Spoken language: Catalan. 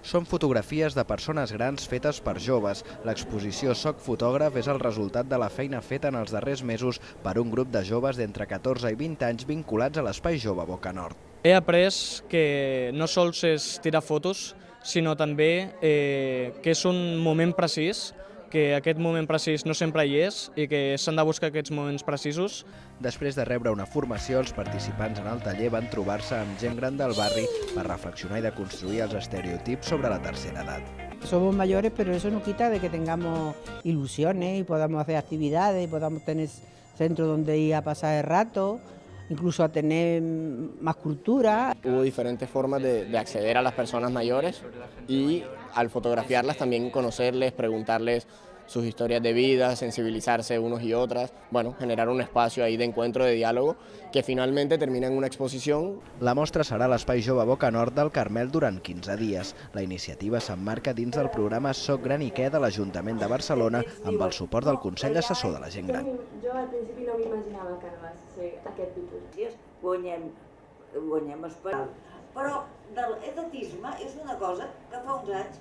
Són fotografies de persones grans fetes per joves. L'exposició Soc fotògraf és el resultat de la feina feta en els darrers mesos per un grup de joves d'entre 14 i 20 anys vinculats a l'Espai Jove Boca Nord. He après que no sols és tirar fotos, sinó també que és un moment precís, que aquest moment precís no sempre hi és i que s'han de buscar aquests moments precisos. Després de rebre una formació, els participants en el taller van trobar-se amb gent gran del barri per reflexionar i de construir els estereotips sobre la tercera edad. Somos mayores, pero eso no quita de que tengamos ilusiones y podamos hacer actividades y podamos tener centros donde ir a pasar el rato, incluso a tener más cultura. Hubo diferentes formas de acceder a las personas mayores y al fotografiarlas también conocerles, preguntarles sus historias de vida, sensibilizarse unos y otras, bueno, generar un espacio ahí de encuentro, de diálogo, que finalmente termina en una exposición. La mostra serà a l'Espai Jove Boca Nord del Carmel durant 15 dies. La iniciativa s'emmarca dins del programa Soc Gran i Què de l'Ajuntament de Barcelona amb el suport del Consell Assessor de la Gent Gran. Jo al principi no m'imaginava que anava a ser aquest tipus. Guanyem esperant. Però l'edatisme és una cosa que fa uns anys